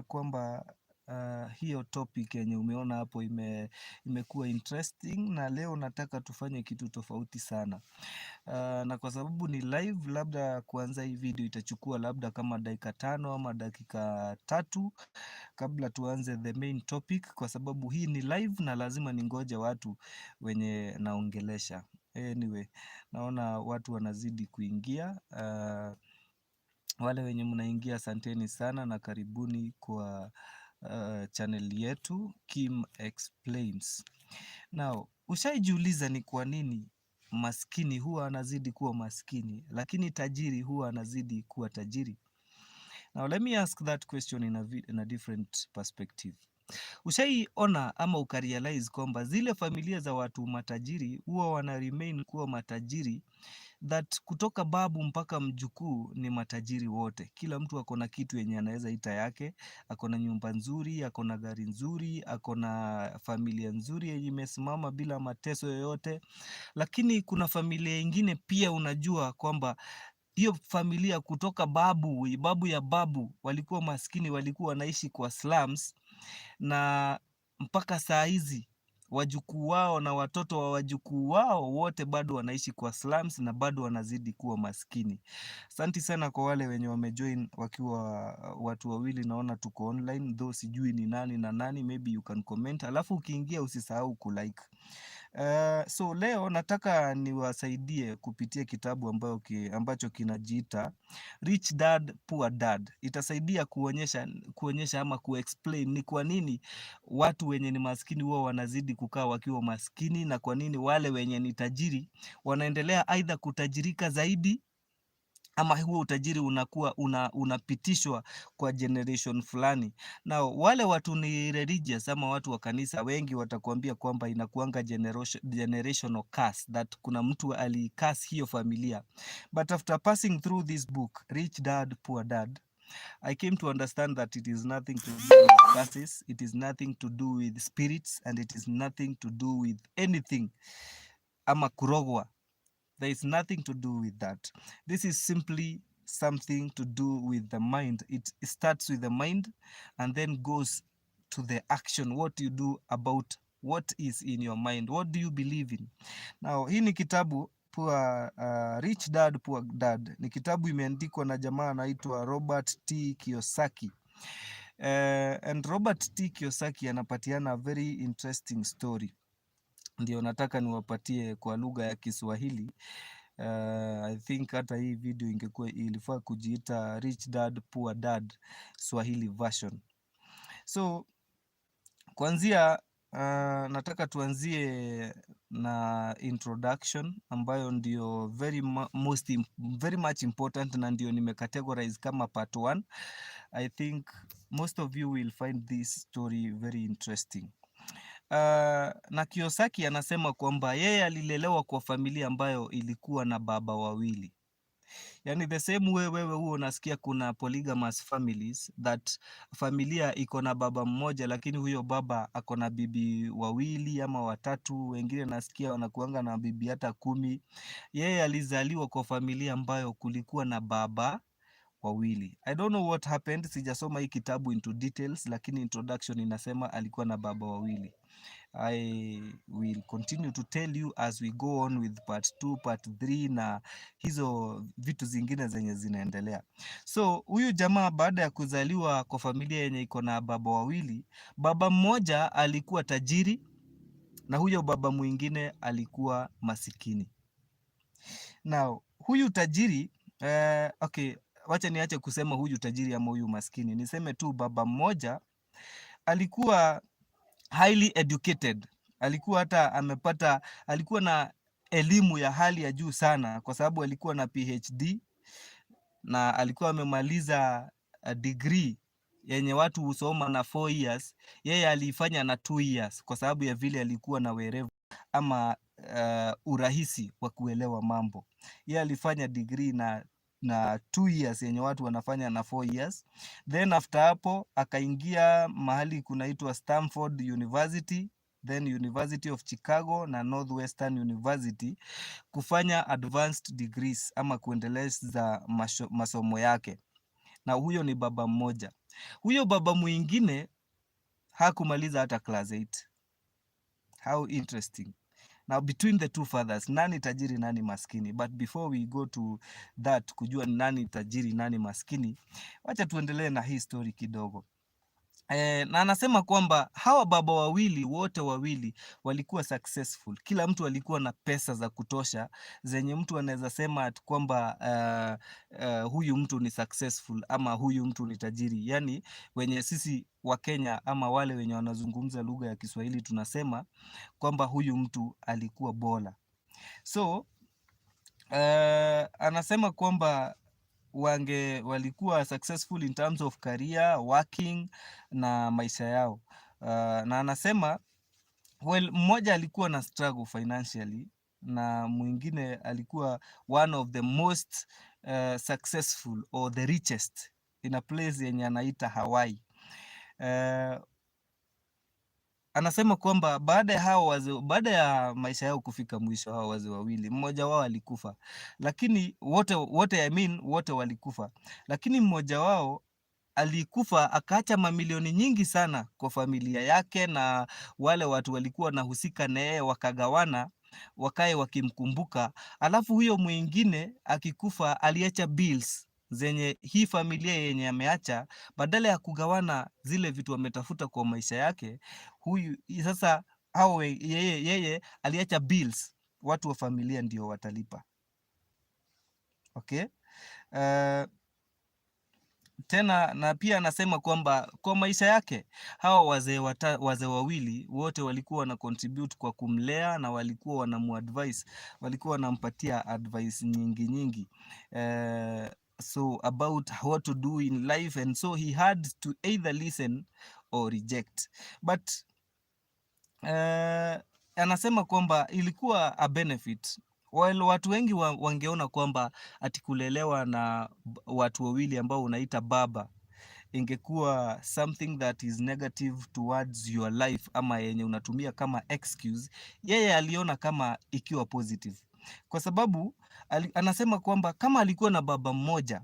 kwamba hiyo topic yenye umeona hapo imekuwa interesting, na leo nataka tufanye kitu tofauti sana. Na kwa sababu ni live, labda kuanza hii video itachukua labda kama dakika 5 ama dakika 3 kabla tuanze the main topic, kwa sababu hii ni live na lazima ningoje watu wenye naongelesha. Anyway, naona watu wanazidi kuingia. Wale wenye mnaingia asanteni sana na karibuni kwa channel yetu Keym Explains. Now, ushaijiuliza ni kwa nini maskini huwa anazidi kuwa maskini, lakini tajiri huwa anazidi kuwa tajiri? Now, let me ask that question in a different perspective. Ushaiona ama ukarealize kwamba zile familia za watu matajiri huwa wana remain kuwa matajiri, that kutoka babu mpaka mjukuu ni matajiri wote. Kila mtu akona kitu yenye anaweza ita yake, akona nyumba nzuri, akona gari nzuri, akona familia nzuri yenye imesimama bila mateso yoyote. Lakini kuna familia ingine pia unajua kwamba hiyo familia kutoka babu ya babu walikuwa maskini, walikuwa wanaishi kwa slums, na mpaka saa hizi wajukuu wao na watoto wa wajukuu wao wote bado wanaishi kwa slums na bado wanazidi kuwa maskini. Asante sana kwa wale wenye wamejoin wakiwa watu wawili, naona tuko online, though sijui ni nani na nani, maybe you can comment, alafu ukiingia usisahau kulike. So leo nataka niwasaidie kupitia kitabu ambacho kinajiita Rich Dad Poor Dad. Itasaidia kuonyesha ama kuexplain ni kwa nini watu wenye ni maskini huwa wanazidi kukaa wakiwa maskini, na kwa nini wale wenye ni tajiri wanaendelea aidha kutajirika zaidi, ama huo utajiri unakuwa unapitishwa kwa generation fulani. Na wale watu ni religious ama watu wa kanisa, wengi watakuambia kwamba inakuanga generational curse, that kuna mtu alicurse hiyo familia. But after passing through this book, Rich Dad Poor Dad, I came to understand that it is nothing to do with curses, it is nothing to do with spirits, and it is nothing to do with anything ama kurogwa. There is nothing to do with that. This is simply something to do with the mind. It starts with the mind and then goes to the action, what you do about what is in your mind. What do you believe in? Now, hii ni kitabu Rich Dad Poor Dad. Ni kitabu imeandikwa na jamaa anaitwa Robert T. Kiyosaki. And Robert T. Kiyosaki anapatiana a very interesting story. Ndio nataka niwapatie kwa lugha ya Kiswahili. I think hata hii video ilifaa kujiita Rich Dad Poor Dad Swahili version. So kuanzia nataka tuanzie na introduction ambayo ndio very much important, na ndio nimecategorize kama part 1. I think most of you will find this story very interesting. Na Kiyosaki anasema kwamba yeye alilelewa kwa familia ambayo ilikuwa na baba wawili. Yani the same way wewe huo unasikia kuna polygamous families, that familia iko na baba mmoja lakini huyo baba ako na bibi wawili ama watatu, wengine nasikia wanakuanga na bibi hata 10. Yeye alizaliwa kwa familia ambayo kulikuwa na baba wawili. I don't know what happened, sijasoma hii kitabu into details, lakini introduction inasema alikuwa na baba wawili. I will continue to tell you as we go on with part 2, part 3 na hizo vitu zingine zenye zinaendelea. So huyu jamaa baada ya kuzaliwa kwa familia yenye iko na baba wawili, baba mmoja alikuwa tajiri na huyo baba mwingine alikuwa masikini. Now, huyu tajiri okay, wacha niache kusema huyu tajiri ama huyu maskini, niseme tu baba mmoja alikuwa highly educated. Alikuwa na elimu ya hali ya juu sana, kwa sababu alikuwa na PhD na alikuwa amemaliza degree yenye watu husoma na 4 years. Yeye alifanya na 2 years kwa sababu ya vile alikuwa na werevu ama urahisi wa kuelewa mambo. Yeye alifanya degree na 2 years yenye watu wanafanya na 4 years. Then after hapo akaingia mahali kunaitwa Stanford University, then University of Chicago na Northwestern University kufanya advanced degrees ama kuendeleza masomo yake. Na huyo ni baba mmoja. Huyo baba mwingine hakumaliza hata class 8. How interesting. Now between the two fathers, nani tajiri nani maskini? But before we go to that, kujua nani tajiri nani maskini, wacha tuendelee na hii story kidogo. Na anasema kwamba hawa baba wawili wote wawili walikuwa successful. Kila mtu alikuwa na pesa za kutosha zenye mtu anaweza sema kwamba huyu mtu ni successful ama huyu mtu ni tajiri. Yaani wenye sisi wa Kenya ama wale wenye wanazungumza lugha ya Kiswahili tunasema kwamba huyu mtu alikuwa bora. So anasema kwamba walikuwa successful in terms of career, working na maisha yao. Na anasema mmoja alikuwa na struggle financially na mwingine alikuwa one of the most successful or the richest in a place yenye anaita Hawaii. Anasema kwamba baada ya maisha yao kufika mwisho, hao wazee wawili, mmoja wao alikufa, lakini wote walikufa, lakini mmoja wao alikufa akaacha mamilioni nyingi sana kwa familia yake, na wale watu walikuwa wanahusika na yeye wakagawana, wakae wakimkumbuka. Alafu huyo mwingine akikufa aliacha bills zenye hii familia yenye ameacha, badala ya kugawana zile vitu ametafuta kwa maisha yake, huyu sasa yeye aliacha bills, watu wa familia ndio watalipa. Okay. Tena na pia anasema kwamba kwa maisha yake hawa wazee wawili wote walikuwa wana contribute kwa kumlea, na walikuwa wanamuadvise, walikuwa wanampatia advice nyingi so about what to do in life, and so he had to either listen or reject. But anasema kwamba ilikuwa a benefit. While watu wengi wangeona kwamba ati kulelewa na watu wawili ambao unaita baba ingekuwa something that is negative towards your life ama yenye unatumia kama excuse, yeye aliona kama ikiwa positive, kwa sababu anasema kwamba kama alikuwa na baba mmoja,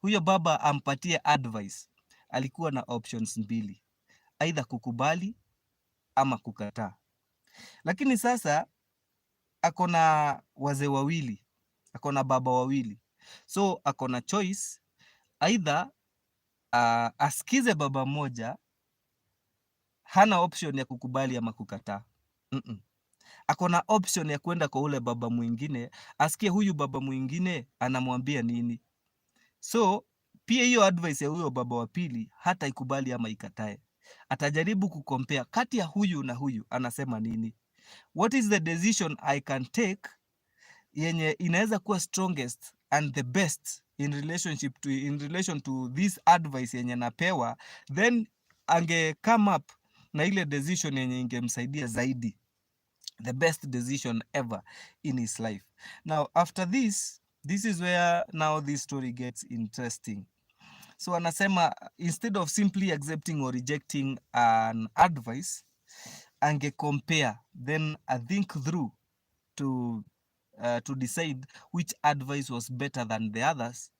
huyo baba ampatie advice, alikuwa na options mbili, aidha kukubali ama kukataa. Lakini sasa ako na wazee wawili, ako na baba wawili, so ako na choice, aidha asikize baba mmoja, hana option ya kukubali ama kukataa. Ako na option ya kwenda kwa ule baba mwingine, asikie huyu baba mwingine anamwambia nini. So pia hiyo advice ya huyo baba wa pili hata ikubali ama ikatae, atajaribu kukompea kati ya huyu na huyu anasema nini. What is the decision I can take yenye inaweza kuwa strongest and the best in relation to this advice yenye napewa, then ange come up na ile decision yenye ingemsaidia zaidi, the best decision ever in his life. Now after this is where now this story gets interesting. So anasema instead of simply accepting or rejecting an advice, ange compare, then I think through to decide which advice was better than the others,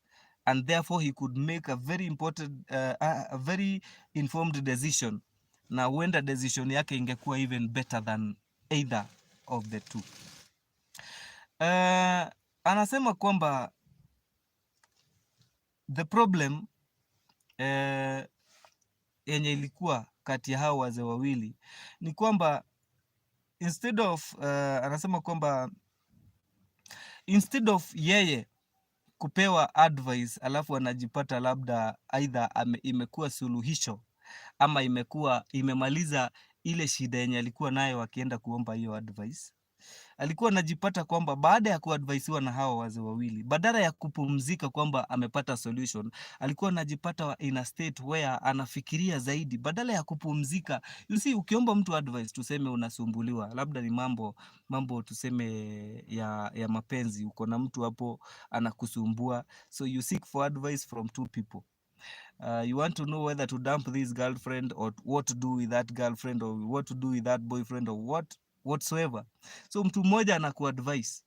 and therefore he could make a very important a very informed decision, na huenda decision yake ingekuwa even better than either of the two. Anasema kwamba the problem yenye ilikuwa kati ya hao wazee wawili ni kwamba anasema kwamba instead of yeye kupewa advice alafu anajipata labda aidha imekuwa suluhisho ama imemaliza ile shida yenye alikuwa nayo akienda kuomba hiyo advice, alikuwa anajipata kwamba baada ya kuadvisiwa na hawa wazee wawili, badala ya kupumzika kwamba amepata solution, alikuwa anajipata in a state where anafikiria zaidi badala ya kupumzika. You see, ukiomba mtu advice, tuseme unasumbuliwa, labda ni mambo tuseme ya mapenzi, uko na mtu hapo anakusumbua, so you seek for advice from two people. You want to know whether to dump this girlfriend or what to do with that girlfriend or what to do with that boyfriend or whatsoever. So mtu mmoja anakuadvise,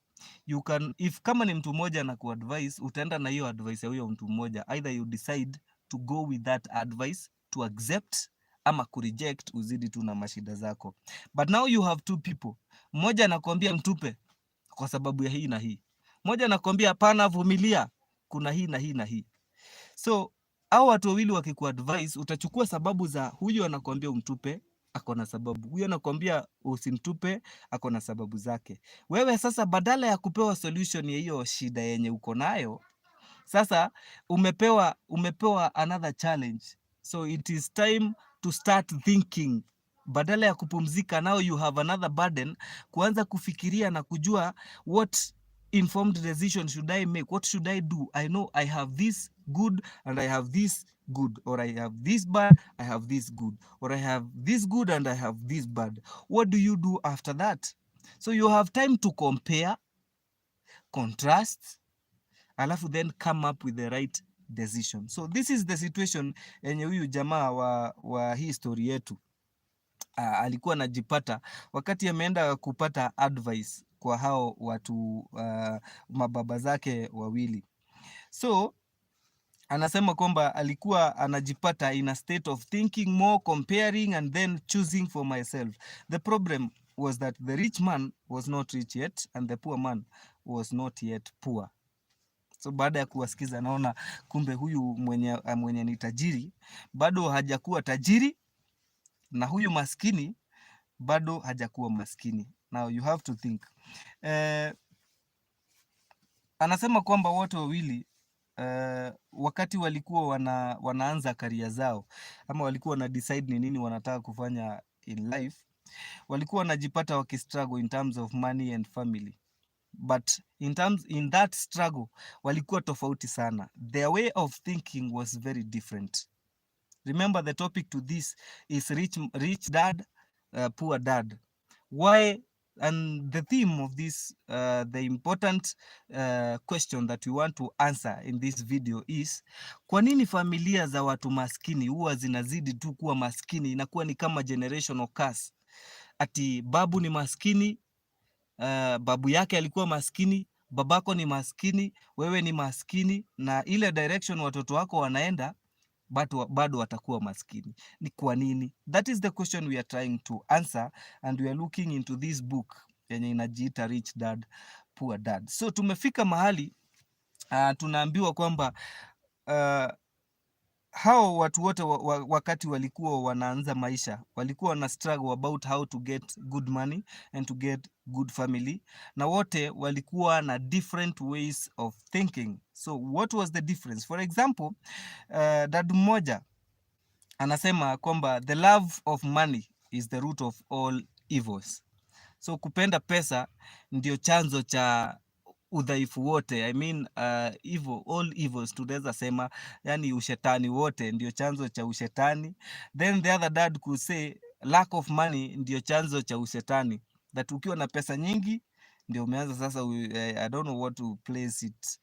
kama ni mtu mmoja anakuadvise, utaenda na hiyo advice ya huyo mtu mmoja, either you decide to go with that advice, to accept ama kureject, uzidi tu na mashida zako. But now you have two people, mmoja anakuambia mtupe kwa sababu ya hii na hii, mmoja anakuambia hapana, vumilia, kuna hii na hii na hii. So hao watu wawili wakikuadvise, utachukua sababu za huyu anakuambia umtupe, ako na sababu, huyu anakuambia usimtupe, ako na sababu zake. Wewe sasa badala ya kupewa solution ya hiyo shida yenye uko nayo, sasa umepewa another challenge. So it is time to start thinking. Badala ya kupumzika, now you have another burden, kuanza kufikiria na kujua what informed decision should I make, what should I do. I know I have this good and I have this good, or I have this bad, I have this good, or I have this good and I have this bad. What do you do after that? So you have time to compare, contrast, alafu then come up with the right decision. So this is the situation yenye huyu jamaa wa hii story yetu alikuwa anajipata wakati ameenda kupata advice kwa hao watu mababa zake wawili. So anasema kwamba alikuwa anajipata in a state of thinking more, comparing and then choosing for myself. The problem was that the rich man was not rich yet and the poor man was not yet poor. So baada ya kuwasikiza, naona kumbe huyu mwenye ni tajiri bado hajakuwa tajiri na huyu maskini bado hajakuwa maskini. Now you have to think. Anasema kwamba wote wawili wakati walikuwa wanaanza career zao ama walikuwa wana decide ni nini wanataka kufanya in life, walikuwa wanajipata wakistruggle in terms of money and family. But in that struggle walikuwa tofauti sana. Their way of thinking was very different. Remember the topic to this is rich dad, poor dad. Why? And the theme of this, the important question that we want to answer in this video is, kwa nini familia za watu maskini huwa zinazidi tu kuwa maskini? Inakuwa ni kama generational curse. Ati babu ni maskini, babu yake alikuwa maskini, babako ni maskini, wewe ni maskini, na ile direction watoto wako wanaenda bado watakuwa maskini. Ni kwa nini? That is the question we are trying to answer, and we are looking into this book yenye inajiita Rich Dad Poor Dad. So tumefika mahali tunaambiwa kwamba hao watu wote wakati walikuwa wanaanza maisha walikuwa wana struggle about how to get good money and to get good family, na wote walikuwa na different ways of thinking. So what was the difference? For example, dad mmoja anasema kwamba the love of money is the root of all evils. So kupenda pesa ndio chanzo cha udhaifu wote. I mean, evil, all evils tunaweza sema, yani ushetani wote ndio chanzo cha ushetani. Then the other dad could say lack of money ndio chanzo cha ushetani. That ukiwa na pesa nyingi ndio umeanza sasa, I don't know what to place it,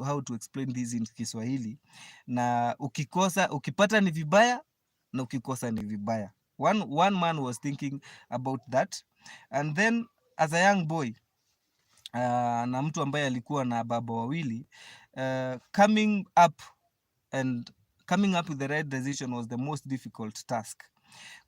how to explain this in Kiswahili. Na ukipata ni vibaya na ukikosa ni vibaya. One man was thinking about that. And then as a young boy, na mtu ambaye alikuwa na baba wawili, coming up with the right decision was the most difficult task,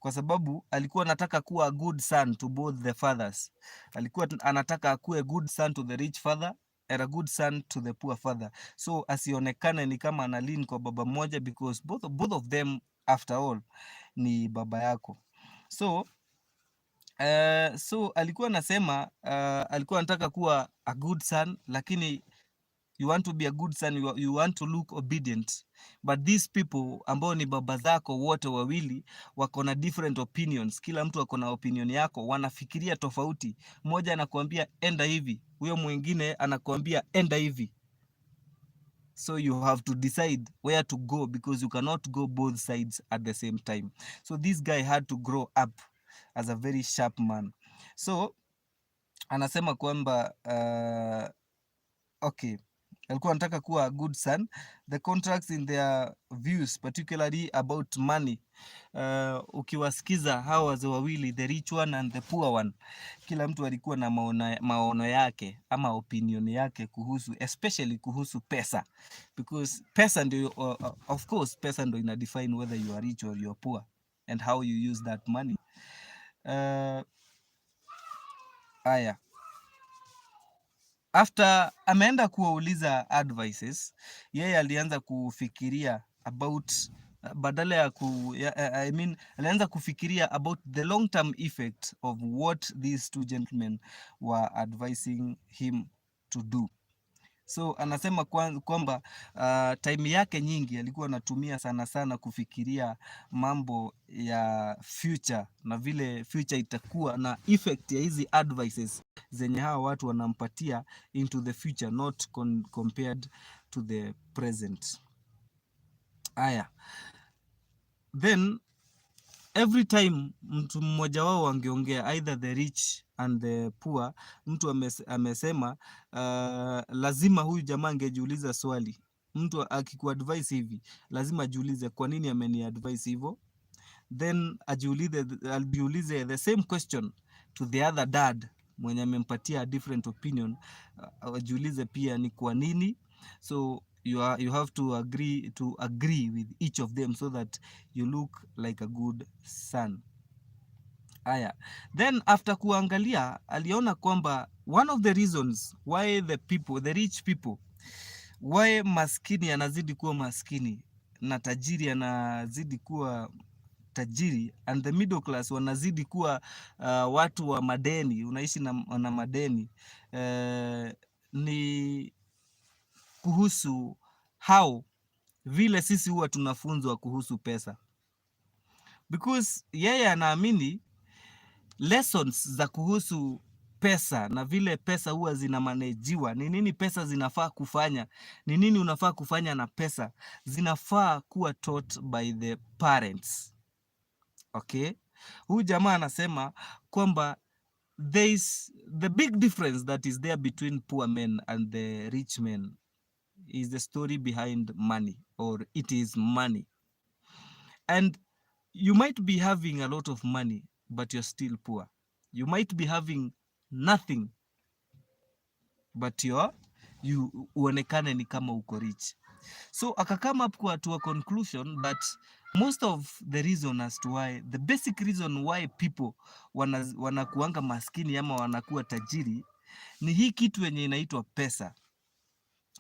kwa sababu alikuwa anataka kuwa a good son to both the fathers. Alikuwa anataka akuwe good son to the rich father and a good son to the poor father, so asionekane ni kama ana lean kwa baba mmoja, because both of them after all ni baba yako. So alikuwa anasema alikuwa anataka kuwa a good son, lakini you want to be a good son, you want to look obedient, but these people ambao ni baba zako wote wawili wako na different opinions. Kila mtu ako na opinion yako, wanafikiria tofauti. Mmoja anakuambia enda hivi, huyo mwingine anakuambia enda hivi. So you have to decide where to go, because you cannot go both sides at the same time. So this guy had to grow up as a very sharp man. So anasema kwamba okay, alikuwa anataka kuwa a good son. The contracts in their views, particularly about money, ukiwasikiza hawa wazee wawili, the rich one and the poor one, kila mtu alikuwa na maono yake ama opinion yake kuhusu, especially kuhusu pesa, because pesa ndio of course pesa ndio ina define whether you are rich or you are poor and how you use that money. Aya, after ameenda kuwauliza advices, yeye alianza kufikiria about badala ya alianza kufikiria about the long term effect of what these two gentlemen were advising him to do. So anasema kwamba time yake nyingi alikuwa anatumia sana sana kufikiria mambo ya future na vile future itakuwa na effect ya hizi advices zenye hawa watu wanampatia into the future, not compared to the present. Aya, then every time mtu mmoja wao angeongea, either the rich and the poor, mtu amesema lazima huyu jamaa angejiuliza swali. Mtu akikuadvise hivi lazima ajiulize kwa nini ameniadvise hivyo, then ajiulize the same question to the other dad mwenye amempatia a different opinion, ajiulize pia ni kwa nini. So you have to agree with each of them so that you look like a good son. Aya, then after kuangalia aliona kwamba one of the reasons why the rich people, why maskini anazidi kuwa maskini na tajiri anazidi kuwa tajiri, and the middle class wanazidi kuwa watu wa madeni, unaishi na madeni, ni kuhusu how vile sisi huwa tunafunzwa kuhusu pesa, because yeye anaamini lessons za kuhusu pesa na vile pesa huwa zinamanejiwa, ni nini pesa zinafaa kufanya, ni nini unafaa kufanya na pesa, zinafaa kuwa taught by the parents. Okay, huyu jamaa anasema kwamba there is the big difference that is there between poor men and the rich men is the story behind money, or it is money. And you might be having a lot of money but you're still poor. You might be having nothing but you uonekane ni kama uko rich. So akakame up to a conclusion that most of the reason as to why, the basic reason why people wanakuanga maskini ama wanakuwa tajiri ni hii kitu yenye inaitwa pesa.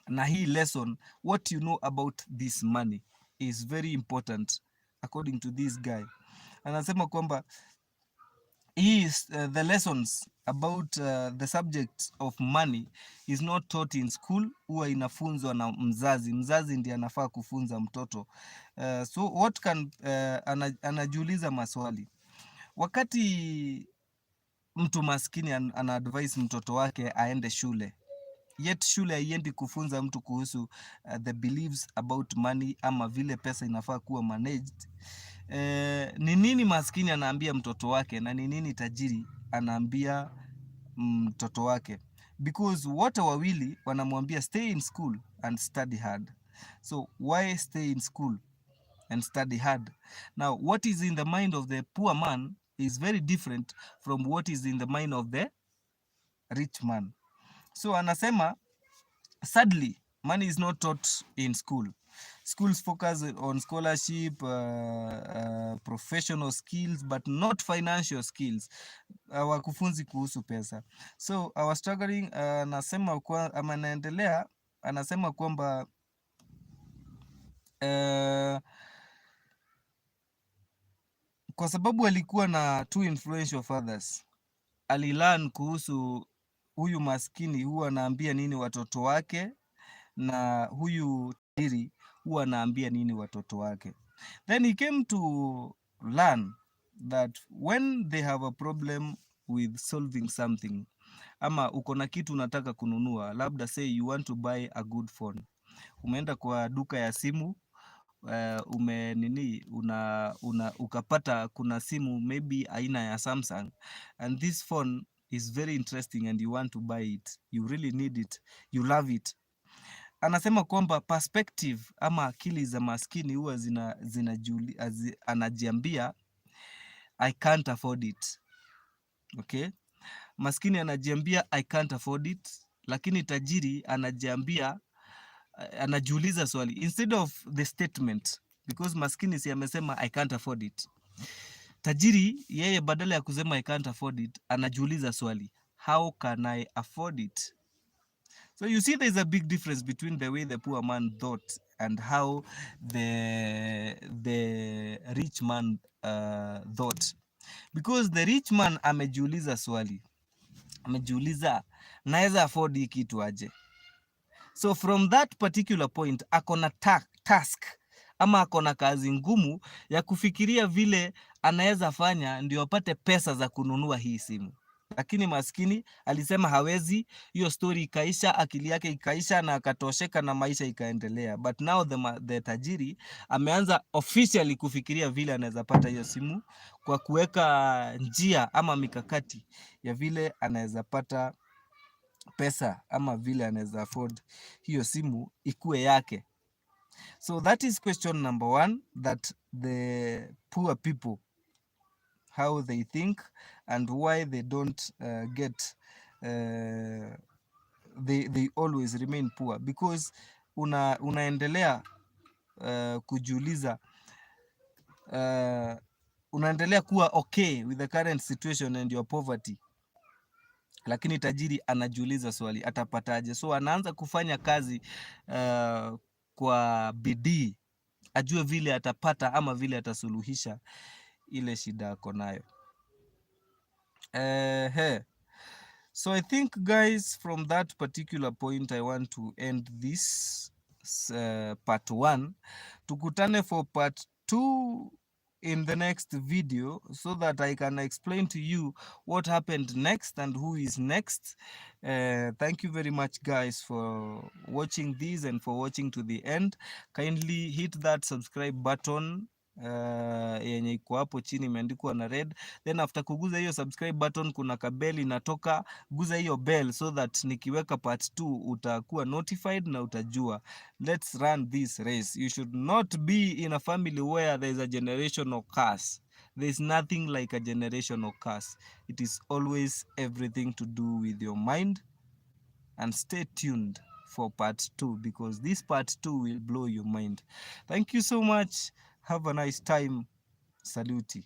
Na hii lesson, what you know about this money is very important according to this guy. Anasema kwamba the lessons about the subject of money is not taught in school, huwa inafunzwa na mzazi. Mzazi ndiye anafaa kufunza mtoto. So what can anajiuliza maswali. Wakati mtu maskini ana advise mtoto wake aende shule, yet shule haiendi kufunza mtu kuhusu the beliefs about money ama vile pesa inafaa kuwa managed, ni nini maskini anaambia mtoto wake na ni nini tajiri anaambia mtoto wake? Because wote wawili wanamwambia stay in school and study hard. So why stay in school and study hard? Now what is in the mind of the poor man is very different from what is in the mind of the rich man. So anasema sadly money is not taught in school. Schools focus on scholarship, professional skills, but not financial skills. Wakufunzi kuhusu pesa. So I was struggling, anasema ama naendelea, anasema kwamba kwa sababu alikuwa na two influential fathers, alilearn kuhusu huyu maskini huwa anaambia nini watoto wake na huyu tajiri huwa anaambia nini watoto wake. Then he came to learn that when they have a problem with solving something, ama uko na kitu unataka kununua, labda say you want to buy a good phone, umeenda kwa duka ya simu, ukapata kuna simu maybe aina ya Samsung, and this phone is very interesting and you want to buy it, you really need it, you love it, anasema kwamba perspective ama akili za maskini huwa anajiambia I can't afford it. Okay, maskini anajiambia I can't afford it, lakini tajiri anajiambia, anajiuliza swali instead of the statement, because maskini si amesema I can't afford it. Tajiri yeye badala ya kusema I can't afford it, anajiuliza swali, how can I afford it? So you see there's a big difference between the way the poor man thought and how the rich man thought. Because the rich man amejiuliza swali, amejiuliza naweza afford hii kitu aje? So from that particular point akona task ama akona kazi ngumu ya kufikiria vile anaweza fanya ndio apate pesa za kununua hii simu. Lakini maskini alisema hawezi, hiyo story ikaisha, akili yake ikaisha na akatosheka na maisha ikaendelea. But now the tajiri ameanza officially kufikiria vile anaweza pata hiyo simu kwa kuweka njia ama mikakati ya vile anaweza pata pesa ama vile anaweza afford hiyo simu ikuwe yake. So that is question number 1, that the poor people, how they think and why they don't get they always remain poor, because unaendelea kujiuliza, unaendelea kuwa okay with the current situation and your poverty, lakini tajiri anajiuliza swali atapataje? So anaanza kufanya kazi kwa bidii, ajue vile atapata ama vile atasuluhisha ile shida ako nayo. So I think guys, from that particular point I want to end this part 1. Tukutane for part 2 in the next video so that I can explain to you what happened next and who is next. Thank you very much guys for watching this and for watching to the end. Kindly hit that subscribe button yenye iko hapo chini imeandikwa na red, then after kuguza hiyo subscribe button kuna kabeli inatoka, guza hiyo bell so that nikiweka part 2 utakuwa notified na utajua. Let's run this race. You should not be in a family where there is a generational curse. There is nothing like a generational curse. It is always everything to do with your mind, and stay tuned for part 2 because this part 2 will blow your mind. Thank you so much. Have a nice time. Saluti.